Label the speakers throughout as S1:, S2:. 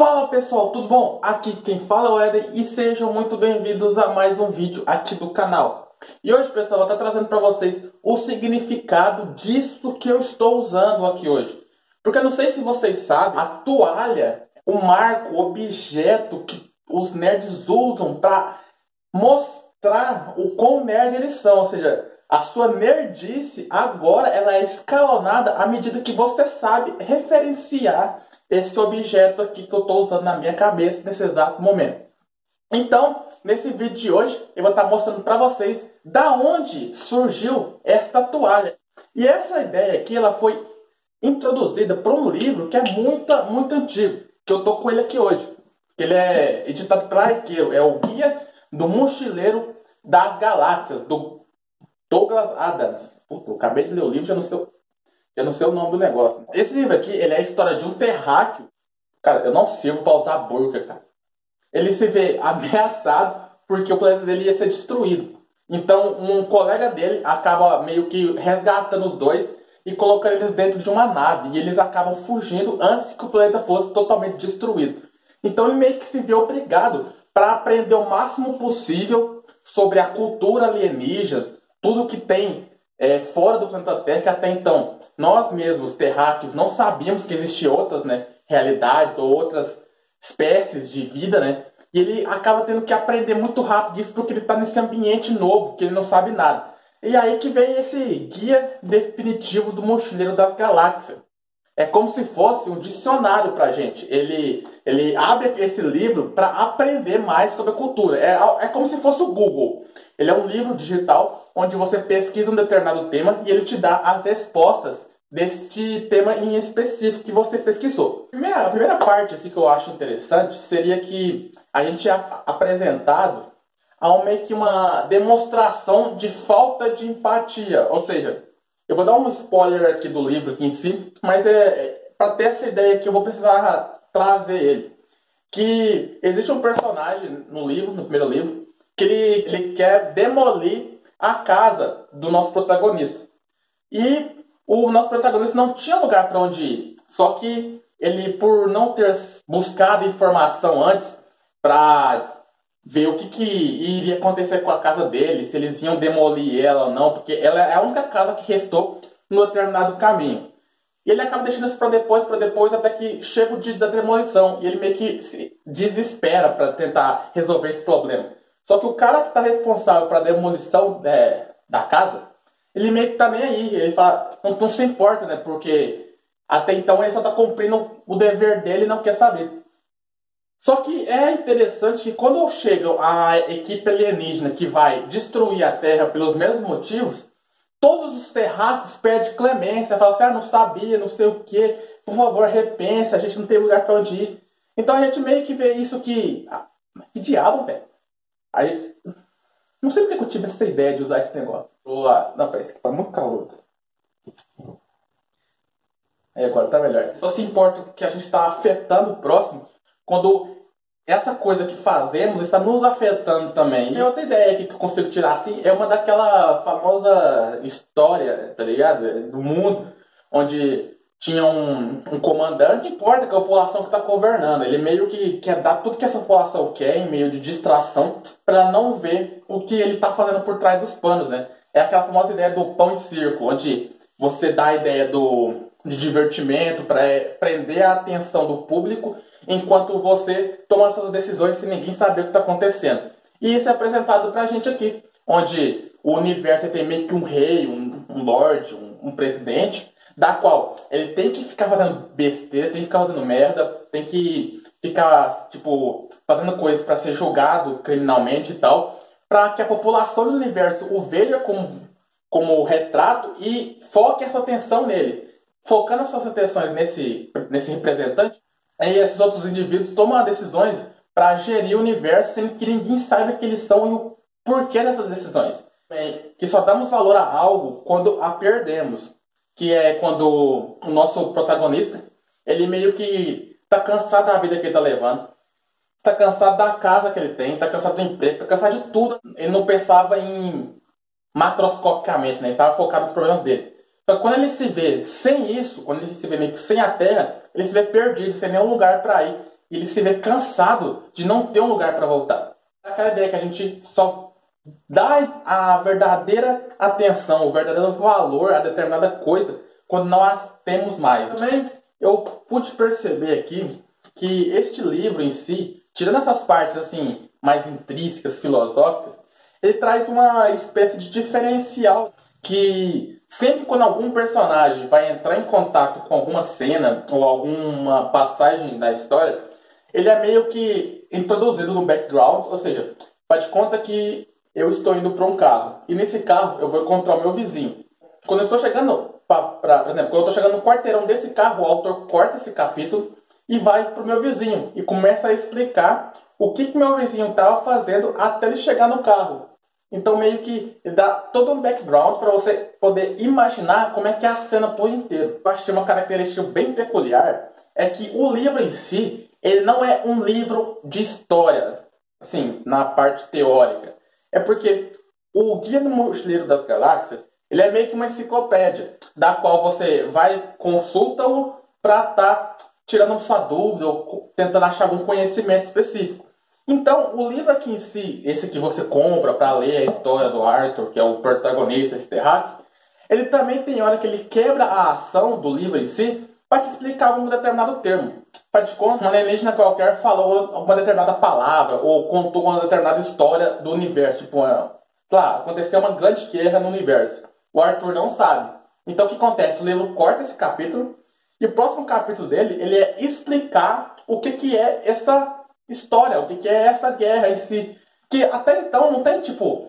S1: Fala pessoal, tudo bom? Aqui quem fala é o Eden e sejam muito bem-vindos a mais um vídeo aqui do canal. E hoje pessoal, eu vou estar trazendo para vocês o significado disso que eu estou usando aqui hoje. Porque eu não sei se vocês sabem, a toalha, o marco, o objeto que os nerds usam para mostrar o quão nerd eles são. Ou seja, a sua nerdice agora ela é escalonada à medida que você sabe referenciar esse objeto aqui que eu estou usando na minha cabeça nesse exato momento. Então, nesse vídeo de hoje, eu vou estar mostrando para vocês da onde surgiu esta toalha. E essa ideia aqui, ela foi introduzida por um livro que é muito antigo, que eu estou com ele aqui hoje. Ele é editado pela Arqueiro, é o Guia do Mochileiro das Galáxias, do Douglas Adams. Puta, eu acabei de ler o livro, já não sei o nome do negócio. Esse livro aqui, ele é a história de um terráqueo. Cara, eu não sirvo para usar burca, cara. Ele se vê ameaçado porque o planeta dele ia ser destruído. Então, um colega dele acaba meio que resgatando os dois e colocando eles dentro de uma nave. E eles acabam fugindo antes que o planeta fosse totalmente destruído. Então, ele meio que se vê obrigado para aprender o máximo possível sobre a cultura alienígena, tudo que tem fora do planeta Terra, que até então nós mesmos, terráqueos, não sabíamos que existiam outras realidades ou outras espécies de vida, né? E ele acaba tendo que aprender muito rápido isso porque ele está nesse ambiente novo, que ele não sabe nada. E aí que vem esse guia definitivo do Mochileiro das Galáxias. É como se fosse um dicionário para a gente. Ele abre esse livro para aprender mais sobre a cultura. É como se fosse o Google. Ele é um livro digital onde você pesquisa um determinado tema e ele te dá as respostas deste tema em específico que você pesquisou. A primeira parte aqui que eu acho interessante seria que a gente é apresentado a meio que uma demonstração de falta de empatia. Ou seja, eu vou dar um spoiler aqui do livro aqui em si, mas para ter essa ideia que eu vou precisar trazer ele. Que existe um personagem no livro, no primeiro livro, que ele quer demolir a casa do nosso protagonista. E o nosso protagonista não tinha lugar para onde ir. Só que ele, por não ter buscado informação antes para ver o que iria acontecer com a casa dele, se eles iam demolir ela ou não, porque ela é a única casa que restou no determinado caminho. E ele acaba deixando isso para depois, até que chega o dia da demolição. E ele meio que se desespera para tentar resolver esse problema. Só que o cara que está responsável para a demolição da casa, ele meio que tá nem aí. Ele fala, não se importa, né? Porque até então ele só está cumprindo o dever dele e não quer saber. Só que é interessante que quando chega a equipe alienígena que vai destruir a Terra pelos mesmos motivos, todos os terráqueos pedem clemência, falam assim, não sabia, não sei o que, por favor, repensa, a gente não tem lugar para onde ir. Então a gente meio que vê isso que... que diabo, velho? Aí, não sei porque que eu tive essa ideia de usar esse negócio. Não, peraí, isso aqui tá muito calor. Aí agora tá melhor. Só se importa que a gente está afetando o próximo quando essa coisa que fazemos está nos afetando também. E outra ideia aqui que eu consigo tirar assim é uma daquela famosa história, tá ligado? Do mundo, onde tinha um comandante, não importa que a população que está governando, ele meio que quer dar tudo que essa população quer em meio de distração para não ver o que ele está fazendo por trás dos panos, né? É aquela famosa ideia do pão e circo, onde você dá a ideia de divertimento para prender a atenção do público enquanto você toma suas decisões sem ninguém saber o que está acontecendo. E isso é apresentado para a gente aqui, onde o universo tem meio que um rei, um lorde, um presidente, da qual ele tem que ficar fazendo besteira, tem que ficar fazendo merda, tem que ficar, tipo, fazendo coisas para ser julgado criminalmente e tal, para que a população do universo o veja como retrato e foque a sua atenção nele. Focando as suas atenções nesse representante, aí esses outros indivíduos tomam decisões para gerir o universo sem que ninguém saiba que eles são e o porquê dessas decisões. Que só damos valor a algo quando a perdemos. Que é quando o nosso protagonista, ele meio que tá cansado da vida que ele tá levando, tá cansado da casa que ele tem, tá cansado do emprego, tá cansado de tudo. Ele não pensava macroscopicamente, né? Ele tava focado nos problemas dele. Só que quando ele se vê sem isso, quando ele se vê meio que sem a Terra, ele se vê perdido, sem nenhum lugar para ir. ele se vê cansado de não ter um lugar para voltar. Aquela ideia que a gente só dá a verdadeira atenção, o verdadeiro valor a determinada coisa quando não as temos mais. Também eu pude perceber aqui que este livro em si, tirando essas partes assim mais intrínsecas, filosóficas, ele traz uma espécie de diferencial que sempre quando algum personagem vai entrar em contato com alguma cena ou alguma passagem da história, ele é meio que introduzido no background, ou seja, faz de conta que eu estou indo para um carro e nesse carro eu vou encontrar o meu vizinho. Quando eu estou chegando, por exemplo, quando eu estou chegando no quarteirão desse carro, o autor corta esse capítulo e vai para o meu vizinho e começa a explicar o que meu vizinho estava fazendo até ele chegar no carro. Então meio que dá todo um background para você poder imaginar como é que é a cena por inteiro. Eu acho que uma característica bem peculiar é que o livro em si, ele não é um livro de história, assim, na parte teórica. É porque o Guia do Mochileiro das Galáxias, ele é meio que uma enciclopédia, da qual você vai, consulta-o para estar tirando sua dúvida ou tentando achar algum conhecimento específico. Então, o livro aqui em si, esse que você compra para ler a história do Arthur, que é o protagonista, esse terráqueo, ele também tem hora que ele quebra a ação do livro em si para te explicar algum determinado termo. Faz de conta, um alienígena qualquer falou alguma determinada palavra ou contou uma determinada história do universo. Tipo, claro, aconteceu uma grande guerra no universo. O Arthur não sabe. Então, o que acontece? O livro corta esse capítulo e o próximo capítulo dele, ele é explicar o que é essa história, o que é essa guerra em si. Que até então não tem, tipo,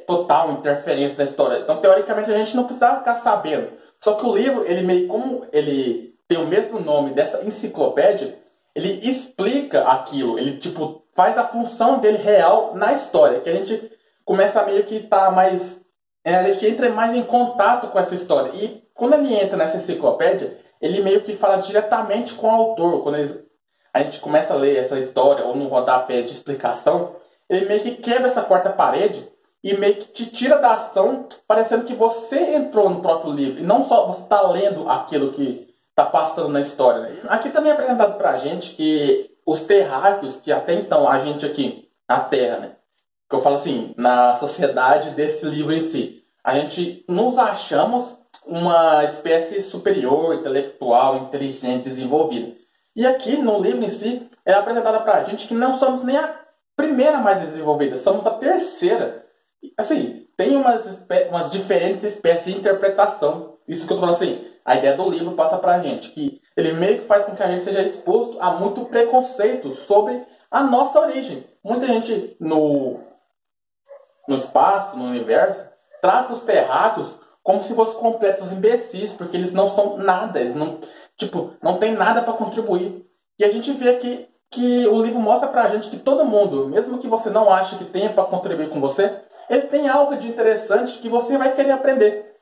S1: total interferência na história. Então, teoricamente, a gente não precisava ficar sabendo. Só que o livro, ele meio como ele tem o mesmo nome dessa enciclopédia, ele explica aquilo. Ele, tipo, faz a função dele real na história. Que a gente começa a meio que estar mais... a gente entra mais em contato com essa história. E quando ele entra nessa enciclopédia, ele meio que fala diretamente com o autor. Quando a gente começa a ler essa história, ou no rodapé de explicação, ele meio que quebra essa quarta parede e meio que te tira da ação, parecendo que você entrou no próprio livro. E não só você está lendo aquilo que está passando na história. Né? Aqui também é apresentado para a gente que os terráqueos, que até então a gente aqui, na Terra, né? Que eu falo assim, na sociedade desse livro em si, a gente nos achamos uma espécie superior, intelectual, inteligente, desenvolvida. E aqui no livro em si é apresentada para a gente que não somos nem a primeira mais desenvolvida, somos a terceira. Assim, tem umas diferentes espécies de interpretação. Isso que eu tô falando assim, a ideia do livro passa para a gente, que ele meio que faz com que a gente seja exposto a muito preconceito sobre a nossa origem. Muita gente no espaço, no universo, trata os terráqueos como se fossem completos imbecis, porque eles não são nada, eles não tem nada para contribuir. E a gente vê aqui que o livro mostra pra gente que todo mundo, mesmo que você não ache que tenha para contribuir com você, ele tem algo de interessante que você vai querer aprender.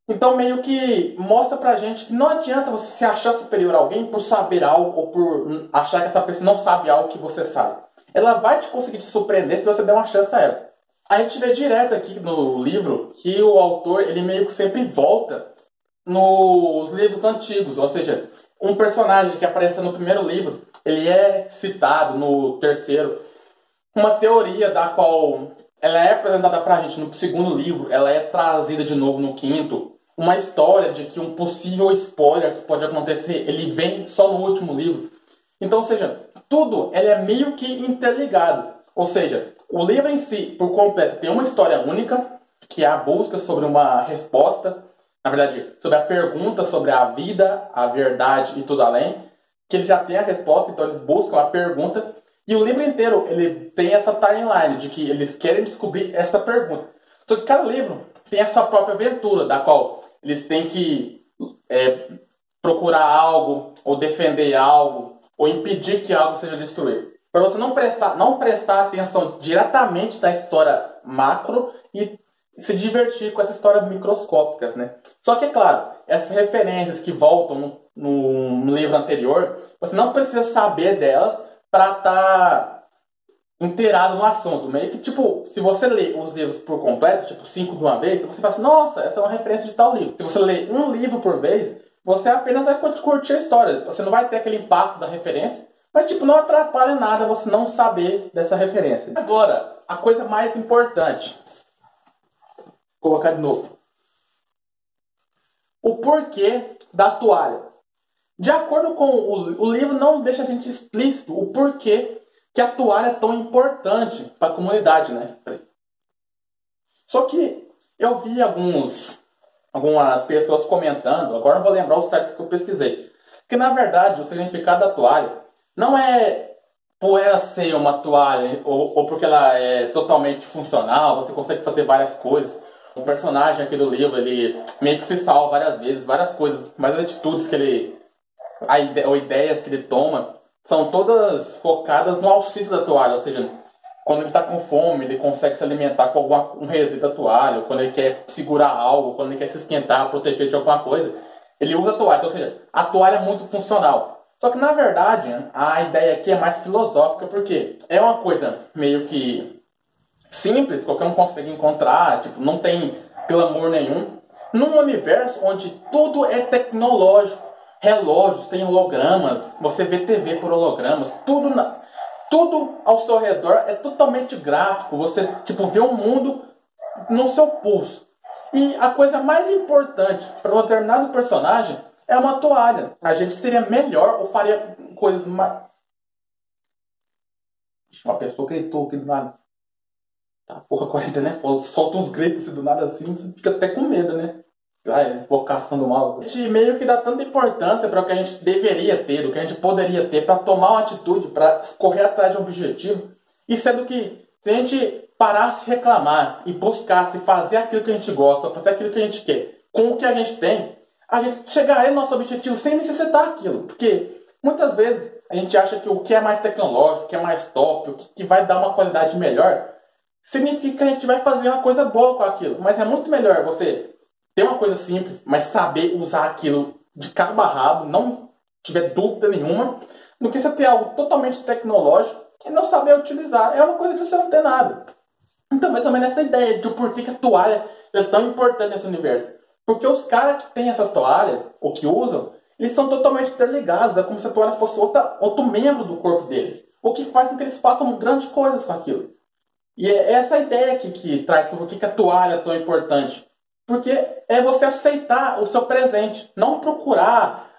S1: Então meio que mostra pra gente que não adianta você se achar superior a alguém por saber algo ou por achar que essa pessoa não sabe algo que você sabe. Ela vai te conseguir te surpreender se você der uma chance a ela. A gente vê direto aqui no livro que o autor, ele meio que sempre volta nos livros antigos. Ou seja, um personagem que apareceu no primeiro livro, ele é citado no terceiro. Uma teoria da qual ela é apresentada pra gente no segundo livro, ela é trazida de novo no quinto. Uma história de que um possível spoiler que pode acontecer, ele vem só no último livro. Então, ou seja, tudo ele é meio que interligado. Ou seja, o livro em si, por completo, tem uma história única, que é a busca sobre uma resposta, na verdade, sobre a pergunta sobre a vida, a verdade e tudo além, que ele já tem a resposta, então eles buscam a pergunta, e o livro inteiro ele tem essa timeline de que eles querem descobrir essa pergunta. Só que cada livro tem a sua própria aventura, da qual eles têm que procurar algo, ou defender algo, ou impedir que algo seja destruído. Para você não prestar atenção diretamente na história macro e se divertir com essas histórias microscópicas, né? Só que, é claro, essas referências que voltam no livro anterior, você não precisa saber delas para estar inteirado no assunto. Meio que, tipo, se você lê os livros por completo, tipo, 5 de uma vez, você fala assim, nossa, essa é uma referência de tal livro. Se você lê um livro por vez, você apenas vai curtir a história. Você não vai ter aquele impacto da referência, Mas, tipo, não atrapalha nada você não saber dessa referência. Agora, a coisa mais importante. Vou colocar de novo. O porquê da toalha. De acordo com o livro, não deixa a gente explícito o porquê que a toalha é tão importante para a comunidade, né? Só que eu vi algumas pessoas comentando, agora não vou lembrar os sites que eu pesquisei, que na verdade o significado da toalha não é por ela ser uma toalha ou porque ela é totalmente funcional, você consegue fazer várias coisas. O personagem aqui do livro, ele meio que se salva várias vezes, várias coisas, mas as atitudes que ele, ou ideias que ele toma, são todas focadas no auxílio da toalha, ou seja, quando ele está com fome, ele consegue se alimentar com um resíduo da toalha, ou quando ele quer segurar algo, quando ele quer se esquentar, proteger de alguma coisa, ele usa a toalha, ou seja, a toalha é muito funcional. Só que na verdade, a ideia aqui é mais filosófica, porque é uma coisa meio que simples, qualquer um consegue encontrar, tipo, não tem glamour nenhum. Num universo onde tudo é tecnológico, relógios, tem hologramas, você vê TV por hologramas, tudo ao seu redor é totalmente gráfico, você tipo vê o mundo no seu pulso. E a coisa mais importante para um determinado personagem é uma toalha. A gente seria melhor ou faria coisas mais... Uma pessoa gritou aqui do nada. Tá, porra, 40, né? Solta uns gritos do nada assim, você fica até com medo, né? Invocação do mal. A gente meio que dá tanta importância para o que a gente deveria ter, do que a gente poderia ter, para tomar uma atitude, para correr atrás de um objetivo. E sendo que, se a gente parasse de reclamar e buscasse fazer aquilo que a gente gosta, fazer aquilo que a gente quer, com o que a gente tem, a gente chegaria no nosso objetivo sem necessitar aquilo. Porque muitas vezes a gente acha que o que é mais tecnológico, o que é mais top, o que vai dar uma qualidade melhor, significa que a gente vai fazer uma coisa boa com aquilo. Mas é muito melhor você ter uma coisa simples, mas saber usar aquilo de cabo a rabo, não tiver dúvida nenhuma, do que você ter algo totalmente tecnológico e não saber utilizar. É uma coisa de você não ter nada. Então, mais ou menos essa ideia de por que a toalha é tão importante nesse universo. Porque os caras que têm essas toalhas, ou que usam, eles são totalmente interligados. É como se a toalha fosse outro membro do corpo deles. O que faz com que eles façam grandes coisas com aquilo. E é essa ideia aqui que traz por que a toalha é tão importante. Porque é você aceitar o seu presente. Não procurar,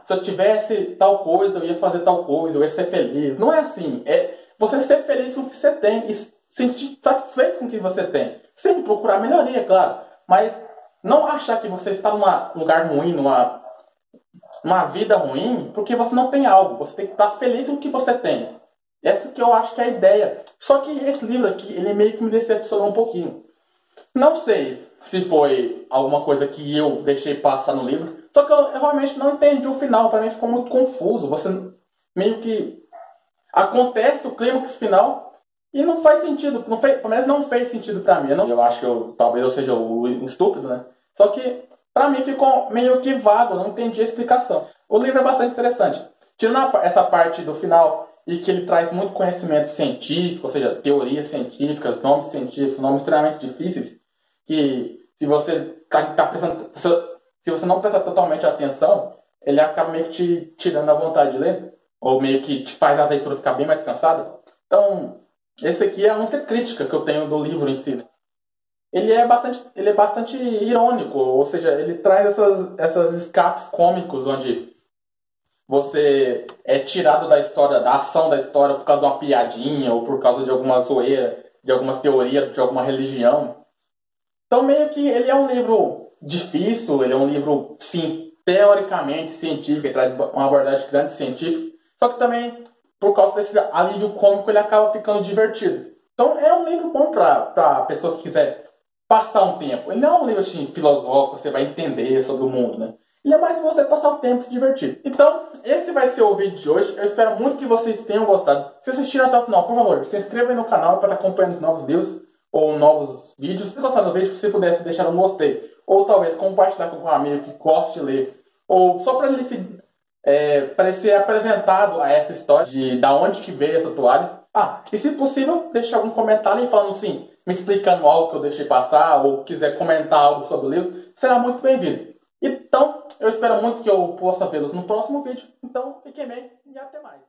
S1: se eu tivesse tal coisa, eu ia fazer tal coisa, eu ia ser feliz. Não é assim. É você ser feliz com o que você tem e se sentir satisfeito com o que você tem. Sem procurar melhoria, claro. Mas não achar que você está num lugar ruim, numa vida ruim, porque você não tem algo. Você tem que estar feliz com o que você tem. Essa que eu acho que é a ideia. Só que esse livro aqui, ele meio que me decepcionou um pouquinho. Não sei se foi alguma coisa que eu deixei passar no livro. Só que eu realmente não entendi o final. Para mim ficou muito confuso. Você meio que... acontece o clímax final e não faz sentido. Pelo menos não fez sentido para mim. Eu acho que talvez eu seja o estúpido, né? Só que para mim ficou meio que vago. Eu não entendi a explicação. O livro é bastante interessante. Tirando essa parte do final... e que ele traz muito conhecimento científico, ou seja, teorias científicas, nomes científicos, nomes extremamente difíceis, que se você se você não prestar totalmente atenção, ele acaba meio que te tirando a vontade de ler, ou meio que te faz a leitura ficar bem mais cansada. Então, esse aqui é a única crítica que eu tenho do livro em si. Ele é bastante irônico, ou seja, ele traz essas escapes cômicos, onde você é tirado da história, da ação da história por causa de uma piadinha ou por causa de alguma zoeira, de alguma teoria, de alguma religião. Então meio que ele é um livro difícil, ele é um livro, sim, teoricamente científico, ele traz uma abordagem grande científica, só que também, por causa desse alívio cômico, ele acaba ficando divertido. Então é um livro bom para pessoa que quiser passar um tempo. Ele não é um livro assim, filosófico, você vai entender sobre o mundo, né? E é mais pra você passar o tempo e se divertir. Então, esse vai ser o vídeo de hoje. Eu espero muito que vocês tenham gostado. Se assistiram até o final, por favor, se inscreva aí no canal para estar acompanhando os novos vídeos ou novos vídeos. Se gostaram do vídeo, se pudesse deixar um gostei. Ou talvez compartilhar com um amigo que goste de ler. Ou só para ele ser apresentado a essa história de da onde que veio essa toalha. E se possível, deixar algum comentário aí falando assim, me explicando algo que eu deixei passar, ou quiser comentar algo sobre o livro, será muito bem-vindo. Então, eu espero muito que eu possa vê-los no próximo vídeo. Então, fiquem bem e até mais.